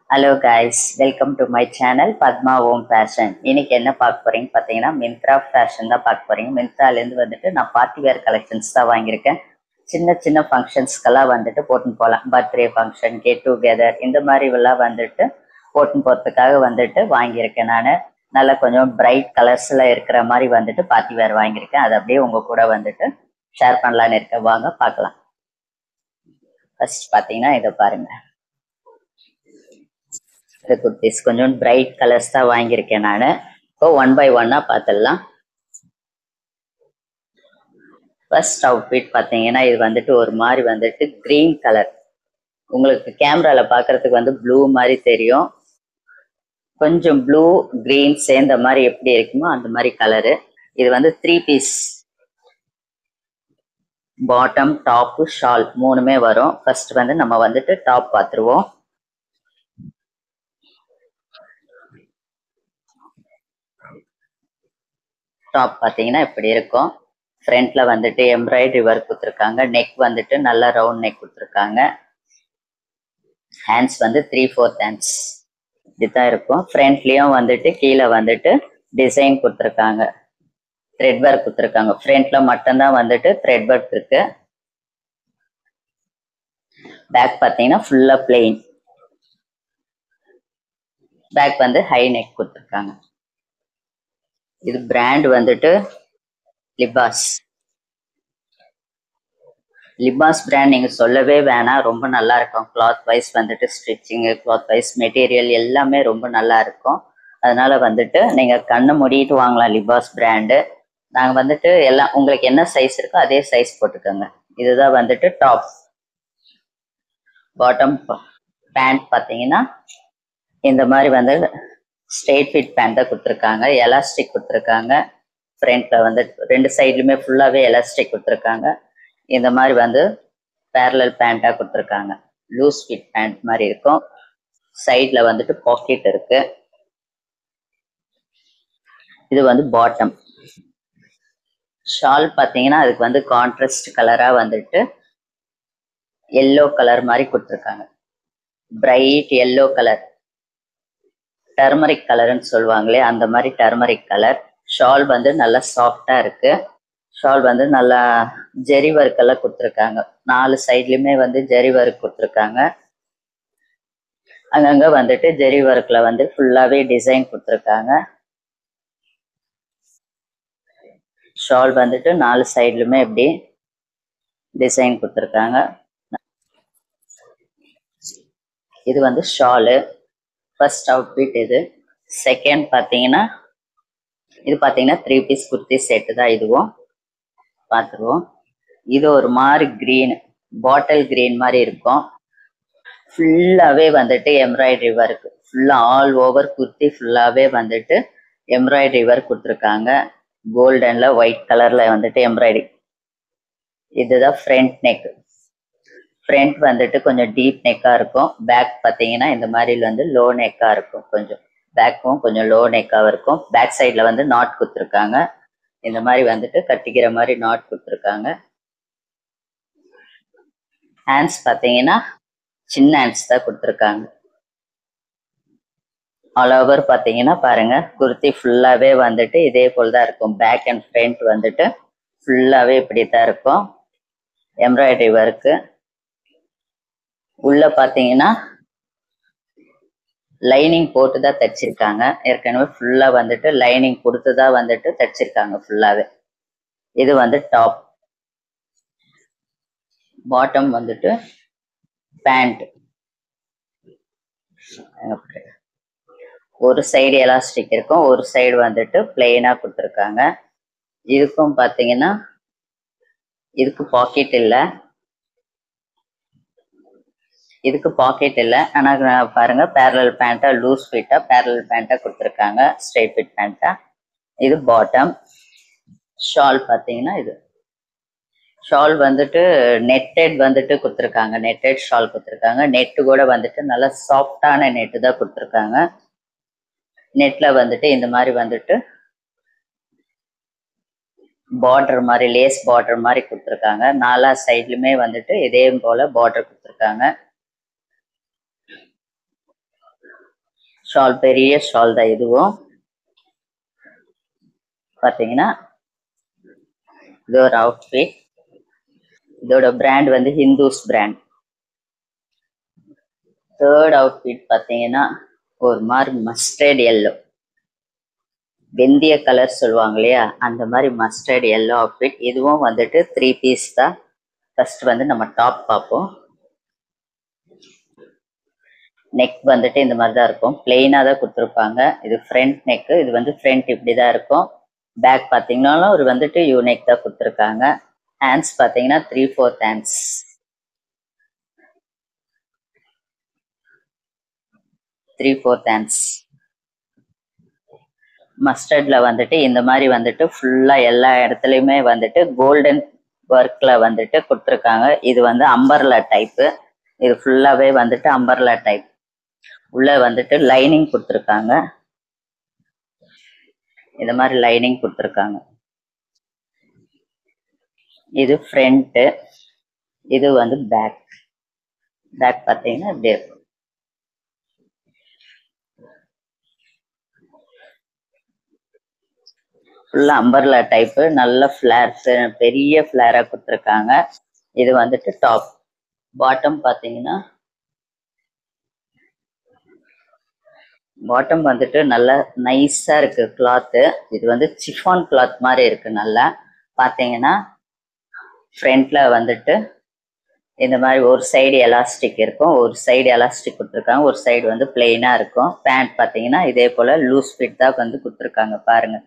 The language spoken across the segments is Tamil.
Hello guys, welcome to my channel Padma Om Fashion. இன்னைக்கு என்ன பார்க்க போறீங்க பார்த்தீங்கன்னா மிந்த்ரா ஃபேஷன் தான் பார்க்க போறீங்க. மிந்த்ராலேருந்து வந்துட்டு நான் பார்ட்டி வேர் கலெக்ஷன்ஸ் தான் வாங்கியிருக்கேன். சின்ன சின்ன ஃபங்க்ஷன்ஸ்க்கெல்லாம் வந்துட்டு போட்டுன்னு போகலாம். பர்த்டே ஃபங்க்ஷன், கெட் டுகெதர் இந்த மாதிரி எல்லாம் வந்துட்டு போட்டுன்னு போகிறதுக்காக வந்துட்டு வாங்கியிருக்கேன். நான் நல்லா கொஞ்சம் பிரைட் கலர்ஸில் இருக்கிற மாதிரி வந்துட்டு பார்ட்டி வேர் வாங்கியிருக்கேன். அதை அப்படியே உங்கள் கூட வந்துட்டு ஷேர் பண்ணலான்னு இருக்கேன். வாங்க பார்க்கலாம். ஃபர்ஸ்ட் பார்த்தீங்கன்னா இதை பாருங்க. குர்த்திஸ் கொஞ்சம் பிரைட் கலர்ஸ் தான் வாங்கியிருக்கேன் நான். இப்போ ஒன் பை ஒன்னா பார்த்துடலாம். ஃபர்ஸ்ட் அவுட்ஃபிட் பார்த்தீங்கன்னா இது வந்துட்டு ஒரு மாதிரி வந்துட்டு கிரீன் கலர். உங்களுக்கு கேமரால பார்க்கறதுக்கு வந்து ப்ளூ மாதிரி தெரியும். கொஞ்சம் ப்ளூ கிரீன் சேர்ந்த மாதிரி எப்படி இருக்குமோ அந்த மாதிரி கலரு. இது வந்து 3 பீஸ், பாட்டம் டாப்பு ஷால் மூணுமே வரும். ஃபர்ஸ்ட் வந்து நம்ம வந்துட்டு டாப் பார்த்துருவோம். டாப் பார்த்தீங்கன்னா இப்படி இருக்கும். ஃப்ரண்ட்ல வந்துட்டு எம்ப்ராய்டரி ஒர்க் கொடுத்துருக்காங்க. நெக் வந்துட்டு நல்லா ரவுண்ட் நெக் கொடுத்துருக்காங்க. ஹேண்ட்ஸ் வந்து 3/4 ஹேண்ட்ஸ் இப்படித்தான் இருக்கும். ஃப்ரண்ட்லயும் வந்துட்டு கீழே வந்துட்டு டிசைன் கொடுத்துருக்காங்க, த்ரெட் ஒர்க் கொடுத்துருக்காங்க. ஃப்ரண்ட்ல மட்டும்தான் வந்துட்டு த்ரெட் ஒர்க் இருக்கு. பேக் பார்த்தீங்கன்னா ஃபுல்லா பிளெயின். பேக் வந்து ஹை நெக் கொடுத்துருக்காங்க. இது பிராண்ட் வந்துட்டு லிபாஸ். லிபாஸ் பிராண்ட் நீங்க சொல்லவே வேணாம், ரொம்ப நல்லா இருக்கும். கிளாத் வைஸ் வந்துட்டு ஸ்டிச்சிங், கிளாத் வைஸ் மெட்டீரியல் எல்லாமே ரொம்ப நல்லா இருக்கும். அதனால வந்துட்டு நீங்க கண்ணை மூடிட்டு வாங்கலாம் லிபாஸ் பிராண்டு. நாங்க வந்துட்டு எல்லாம் உங்களுக்கு என்ன சைஸ் இருக்கோ அதே சைஸ் போட்டுக்கோங்க. இதுதான் வந்துட்டு டாப். பாட்டம் பேண்ட் பார்த்தீங்கன்னா இந்த மாதிரி வந்து ஸ்ட்ரெயிட் ஃபிட் பேண்ட் தான் கொடுத்துருக்காங்க. எலாஸ்டிக் கொடுத்துருக்காங்க. ஃப்ரண்ட்ல வந்து ரெண்டு சைட்லையுமே ஃபுல்லாகவே எலாஸ்டிக் கொடுத்துருக்காங்க. இந்த மாதிரி வந்து பேரலல் பேண்ட்டாக கொடுத்துருக்காங்க. லூஸ் ஃபிட் பேண்ட் மாதிரி இருக்கும். சைடில் வந்துட்டு பாக்கெட் இருக்கு. இது வந்து பாட்டம். ஷால் பார்த்தீங்கன்னா அதுக்கு வந்து கான்ட்ராஸ்ட் கலராக வந்துட்டு எல்லோ கலர் மாதிரி கொடுத்துருக்காங்க. பிரைட் எல்லோ கலர், டர்மரிக் கலர்னு சொல்லுவாங்களே அந்த மாதிரி டர்மரிக் கலர். ஷால் வந்து நல்லா சாஃப்டா இருக்கு. ஷால் வந்து நல்லா ஜெரி ஒர்க் எல்லாம் கொடுத்துருக்காங்க. 4 சைட்லயுமே வந்து ஜெரி ஒர்க் கொடுத்துருக்காங்க. அங்கங்க வந்துட்டு ஜெரி ஒர்க்ல வந்து ஃபுல்லாவே டிசைன் கொடுத்துருக்காங்க. ஷால் வந்துட்டு 4 சைட்லுமே இப்படி டிசைன் கொடுத்துருக்காங்க. இது வந்து ஷாலு. ஃபர்ஸ்ட் அவுட்ஃபிட் இது. செகண்ட் பார்த்தீங்கன்னா இது பார்த்தீங்கன்னா 3 பீஸ் குர்த்தி செட்டு தான். இதுவும் பார்த்துருவோம். இது ஒரு மாதிரி கிரீன், பாட்டில் கிரீன் மாதிரி இருக்கும். ஃபுல்லாவே வந்துட்டு எம்ப்ராய்டரி ஒர்க், ஃபுல்லா ஆல் ஓவர் குர்த்தி ஃபுல்லாவே வந்துட்டு எம்ப்ராய்டரி ஒர்க் கொடுத்துருக்காங்க. கோல்டன்ல ஒயிட் கலர்ல வந்துட்டு எம்ப்ராய்டரி. இதுதான் ஃப்ரண்ட் நெக். ஃப்ரண்ட் வந்துட்டு கொஞ்சம் டீப் நெக்கா இருக்கும். பேக் பார்த்தீங்கன்னா இந்த மாதிரி வந்து லோ நெக்கா இருக்கும். கொஞ்சம் பேக்கும் கொஞ்சம் லோ நெக்கா இருக்கும். பேக் சைட்ல வந்து நாட் கொடுத்துருக்காங்க. இந்த மாதிரி வந்துட்டு கட்டிக்கிற மாதிரி நாட் கொடுத்துருக்காங்க. ஹேண்ட்ஸ் பார்த்தீங்கன்னா சின்ன ஹேண்ட்ஸ் தான் கொடுத்துருக்காங்க. ஆல் ஓவர் பார்த்தீங்கன்னா பாருங்க, குர்த்தி ஃபுல்லாவே வந்துட்டு இதே போல் தான் இருக்கும். பேக் அண்ட் ஃப்ரண்ட் வந்துட்டு ஃபுல்லாவே இப்படி தான் இருக்கும். Embroidery work. உள்ள பார்த்தீங்கன்னா லைனிங் போட்டு தான் தைச்சிருக்காங்க. ஏற்கனவே ஃபுல்லா வந்துட்டு லைனிங் கொடுத்து தான் வந்துட்டு தைச்சிருக்காங்க ஃபுல்லாவே. இது வந்து டாப். பாட்டம் வந்துட்டு பேண்ட். ஒரு சைடு எலாஸ்டிக் இருக்கும், ஒரு சைடு வந்துட்டு பிளெயினா கொடுத்துருக்காங்க. இதுக்கும் பார்த்தீங்கன்னா இதுக்கு பாக்கெட் இல்லை. இதுக்கு பாக்கெட் இல்லை. ஆனால் பாருங்க பேரலல் பேண்ட்டா லூஸ் ஃபிட்டா பேரலல் பேண்ட்டா கொடுத்துருக்காங்க. ஸ்ட்ரெயிட் ஃபிட் பேண்ட்டா. இது பாட்டம். ஷால் பார்த்தீங்கன்னா இது ஷால் வந்துட்டு நெட்டட் வந்துட்டு கொடுத்துருக்காங்க. நெட்டட் ஷால் கொடுத்துருக்காங்க. நெட்டு கூட வந்துட்டு நல்லா சாஃப்டான நெட்டு தான் கொடுத்துருக்காங்க. நெட்ல வந்துட்டு இந்த மாதிரி வந்துட்டு பார்டர் மாதிரி லேஸ் பார்டர் மாதிரி கொடுத்துருக்காங்க. 4 சைட்லுமே வந்துட்டு இதே போல பார்டர் கொடுத்துருக்காங்க. ஷால் பெரிய ஷால் தான் இதுவும். பாத்தீங்கன்னா இது ஒரு அவுட்ஃபிட். இதோட பிராண்ட் வந்து ஹிந்துஸ் பிராண்ட். தேர்ட் அவுட்ஃபிட் பாத்தீங்கன்னா ஒரு மாதிரி மஸ்டர்ட் எல்லோ, வெந்தய கலர் சொல்லுவாங்க இல்லையா, அந்த மாதிரி மஸ்டர்ட் எல்லோ அவுட்ஃபிட். இதுவும் வந்துட்டு 3 பீஸ் தான். ஃபர்ஸ்ட் வந்து நம்ம டாப் பார்ப்போம். நெக் வந்துட்டு இந்த மாதிரி தான் இருக்கும், பிளெயினாக தான் கொடுத்துருப்பாங்க. இது ஃப்ரண்ட் நெக்கு. இது வந்து ஃப்ரண்ட் இப்படி தான் இருக்கும். பேக் பார்த்தீங்கன்னாலும் ஒரு வந்துட்டு யூனிக் தான் கொடுத்துருக்காங்க. ஹேண்ட்ஸ் பார்த்தீங்கன்னா 3/4 ஹேண்ட்ஸ். மஸ்டர்ட்ல வந்துட்டு இந்த மாதிரி வந்துட்டு ஃபுல்லா எல்லா இடத்துலயுமே வந்துட்டு கோல்டன் ஒர்க்ல வந்துட்டு கொடுத்துருக்காங்க. இது வந்து அம்பர்லா டைப்பு. இது ஃபுல்லாவே வந்துட்டு அம்பர்லா டைப். உள்ள வந்துட்டு லைனிங் கொடுத்துருக்காங்க. இந்த மாதிரி லைனிங் கொடுத்துருக்காங்க. இது ஃப்ரண்ட், இது வந்து பேக். பேக் பார்த்தீங்கன்னா இப்படி இருக்கும். ஃபுல்லா அம்பர்லா டைப்பு, நல்ல ஃபிளேர், பெரிய ஃபிளேரா கொடுத்துருக்காங்க. இது வந்துட்டு டாப். பாட்டம் பார்த்தீங்கன்னா பாட்டம் வந்துட்டு நல்லா நைஸா இருக்கு கிளாத்து. இது வந்து சிஃபான் கிளாத் மாதிரி இருக்கு. நல்லா பார்த்தீங்கன்னா ஃப்ரண்ட்ல வந்துட்டு இந்த மாதிரி ஒரு சைடு எலாஸ்டிக் இருக்கும், ஒரு சைடு எலாஸ்டிக் கொடுத்துருக்காங்க, ஒரு சைடு வந்து பிளெயினா இருக்கும். பேண்ட் பார்த்தீங்கன்னா இதே போல லூஸ் ஃபிட் தான் வந்து கொடுத்துருக்காங்க. பாருங்க,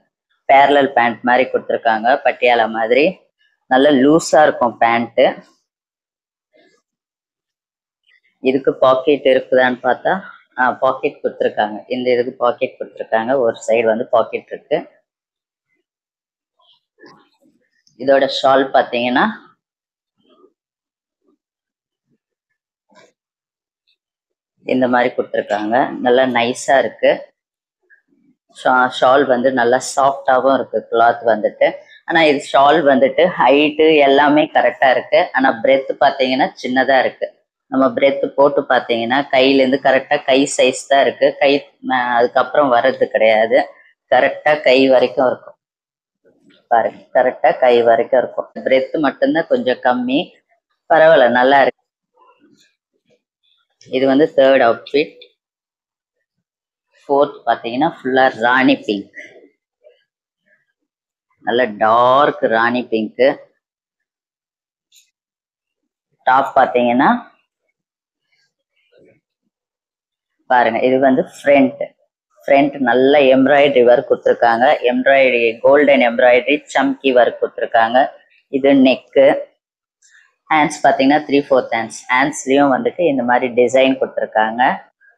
பேரலல் பேண்ட் மாதிரி கொடுத்துருக்காங்க, பட்டியாலா மாதிரி. நல்ல லூஸா இருக்கும் பேண்ட்டு. இதுக்கு பாக்கெட் இருக்குதான்னு பார்த்தா பாக்கெட் கொடுத்துருக்காங்க. இந்த இதுக்கு பாக்கெட் கொடுத்துருக்காங்க, ஒரு சைடு வந்து பாக்கெட் இருக்கு. இதோட ஷால் பார்த்தீங்கன்னா இந்த மாதிரி கொடுத்துருக்காங்க, நல்லா நைஸா இருக்கு. ஷால் வந்து நல்லா சாஃப்டாகவும் இருக்கு கிளாத் வந்துட்டு. ஆனால் இது ஷால் வந்துட்டு ஹைட்டு எல்லாமே கரெக்டாக இருக்கு. ஆனால் பிரெத் பார்த்தீங்கன்னா சின்னதாக இருக்கு. நம்ம பிரெத் போட்டு பார்த்தீங்கன்னா கையிலேருந்து கரெக்டாக கை சைஸ் தான் இருக்கு. கை அதுக்கப்புறம் வர்றது கிடையாது. கரெக்டாக கை வரைக்கும் இருக்கும். பாருங்க, கரெக்டாக கை வரைக்கும் இருக்கும். பிரெத் மட்டும்தான் கொஞ்சம் கம்மி. பரவாயில்ல, நல்லா இருக்கு. இது வந்து தேர்ட் அவுட்ஃபிட். ஃபோர்த் பார்த்தீங்கன்னா ஃபுல்லா ராணி பிங்க், நல்ல டார்க் ராணி பிங்க். டாப் பார்த்தீங்கன்னா பாருங்க, இது வந்து ஃப்ரண்ட் நல்ல எம்ப்ராய்டரி ஒர்க் கொடுத்துருக்காங்க. எம்ப்ராய்டரி, கோல்டன் எம்ப்ராய்டரி சம்கி ஒர்க் கொடுத்துருக்காங்க. இது நெக்கு. ஹேண்ட்ஸ் பார்த்தீங்கன்னா 3/4 ஹேண்ட்ஸ். ஹேண்ட்ஸ்லயும் வந்துட்டு இந்த மாதிரி டிசைன் கொடுத்துருக்காங்க.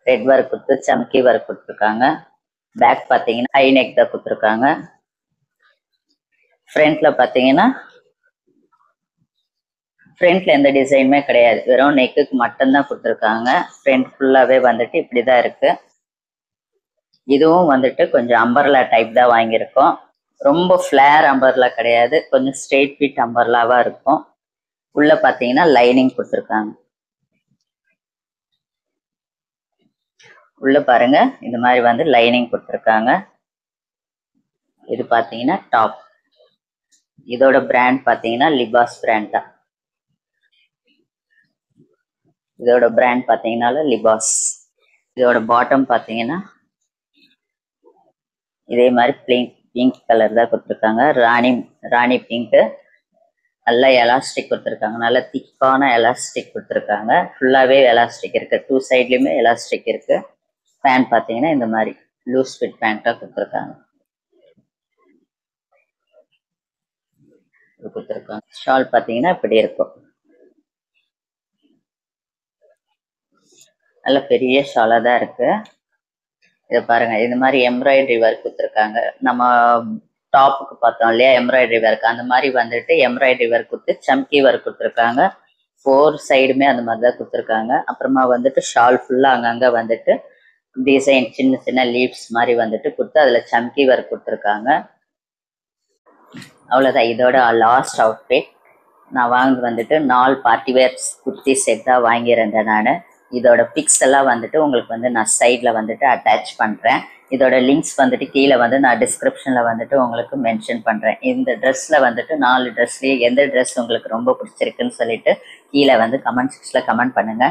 ரெட் ஒர்க் கொடுத்து சம்கி ஒர்க் கொடுத்துருக்காங்க. பேக் பார்த்தீங்கன்னா ஹை நெக் தான் கொடுத்துருக்காங்க. ஃப்ரண்ட்ல பார்த்தீங்கன்னா ஃப்ரண்ட்ல எந்த டிசைனுமே கிடையாது, வெறும் நெக்குக்கு மட்டும்தான் கொடுத்துருக்காங்க. ஃப்ரண்ட் ஃபுல்லாவே வந்துட்டு இப்படிதான் இருக்கு. இதுவும் வந்துட்டு கொஞ்சம் அம்பர்லா டைப் தான் வாங்கியிருக்கோம். ரொம்ப ஃபிளேர் அம்பர்லா கிடையாது, கொஞ்சம் ஸ்ட்ரெயிட் ஃபிட் அம்பர்லாவா இருக்கும். உள்ள பாத்தீங்கன்னா லைனிங் கொடுத்துருக்காங்க. உள்ள பாருங்க, இந்த மாதிரி வந்து லைனிங் கொடுத்துருக்காங்க. இது பாத்தீங்கன்னா டாப். இதோட பிராண்ட் பாத்தீங்கன்னா லிபாஸ் பிராண்ட் தான். இதோட பிராண்ட் பாத்தீங்கன்னா லிபாஸ். இதோட பாட்டம் பாத்தீங்கன்னா இதே மாதிரி பிங்க் கலர் தான் கொடுத்துருக்காங்க. ராணி பிங்க். நல்ல எலாஸ்டிக் கொடுத்துருக்காங்க, நல்ல திக்கான எலாஸ்டிக் கொடுத்துருக்காங்க. ஃபுல்லாவே எலாஸ்டிக் இருக்கு, 2 சைட்லயுமே எலாஸ்டிக் இருக்கு. பேண்ட் பாத்தீங்கன்னா இந்த மாதிரி லூஸ் ஃபிட் பேண்டா கொடுத்துருக்காங்க. ஷால் பாத்தீங்கன்னா இப்படி இருக்கும். நல்ல பெரிய ஷாலா தான் இருக்கு. இதை பாருங்க, இந்த மாதிரி எம்ப்ராய்டரி ஒர்க் கொடுத்துருக்காங்க. நம்ம டாப்புக்கு பார்த்தோம் இல்லையா எம்ப்ராய்டரி ஒர்க், அந்த மாதிரி வந்துட்டு எம்ப்ராய்டரி ஒர்க் கொடுத்து சம்கி ஒர்க் கொடுத்துருக்காங்க. 4 சைடுமே அந்த மாதிரி தான் கொடுத்துருக்காங்க. அப்புறமா வந்துட்டு ஷால் ஃபுல்லா அங்கங்க வந்துட்டு டிசைன் சின்ன சின்ன லீவ்ஸ் மாதிரி வந்துட்டு கொடுத்து அதுல சம்கி ஒர்க் கொடுத்துருக்காங்க. அவ்வளோதான், இதோட லாஸ்ட் அவுட்ஃபிட். நான் வாங்கினது வந்துட்டு 4 பார்ட்டி வேர் குர்த்தி செட் தான் வாங்கியிருந்தேன் நான். இதோட பிக்ஸ் எல்லாம் வந்துட்டு உங்களுக்கு வந்து நான் சைட்ல வந்துட்டு அட்டாச் பண்றேன். இதோட லிங்க்ஸ் வந்துட்டு கீழே வந்து நான் டிஸ்கிரிப்ஷன்ல வந்துட்டு உங்களுக்கு மென்ஷன் பண்றேன். இந்த ட்ரெஸ்ல வந்துட்டு 4 ட்ரெஸ்லயே எந்த ட்ரெஸ் உங்களுக்கு ரொம்ப பிடிச்சிருக்குன்னு சொல்லிட்டு கீழே வந்து கமெண்ட் செக்ஷன்ல கமெண்ட் பண்ணுங்க.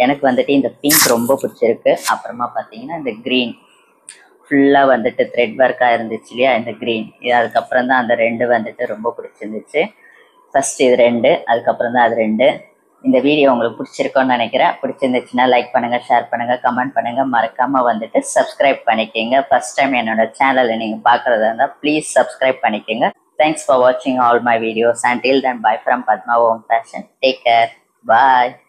எனக்கு வந்துட்டு இந்த பிங்க் ரொம்ப பிடிச்சிருக்கு. அப்புறமா பாத்தீங்கன்னா இந்த கிரீன் ஃபுல்லா வந்துட்டு த்ரெட் ஒர்க்கா இருந்துச்சு இல்லையா, இந்த கிரீன். இது அதுக்கப்புறம் தான் அந்த 2 வந்துட்டு ரொம்ப பிடிச்சிருந்துச்சு. ஃபர்ஸ்ட் இது 2, அதுக்கப்புறம் தான் அது 2. இந்த வீடியோ உங்களுக்கு பிடிச்சிருக்கோன்னு நினைக்கிறேன். பிடிச்சிருந்துச்சுன்னா லைக் பண்ணுங்க, ஷேர் பண்ணுங்க, கமெண்ட் பண்ணுங்க. மறக்காம வந்துட்டு சப்ஸ்கிரைப் பண்ணிக்கோங்க. ஃபர்ஸ்ட் டைம் என்னோட சேனலை நீங்க பாக்குறதா இருந்தா ப்ளீஸ் சப்ஸ்கிரைப் பண்ணிக்கோங்க. Thanks for watching all my videos. Until then, bye from Padma Om Fashion. Take care. Bye.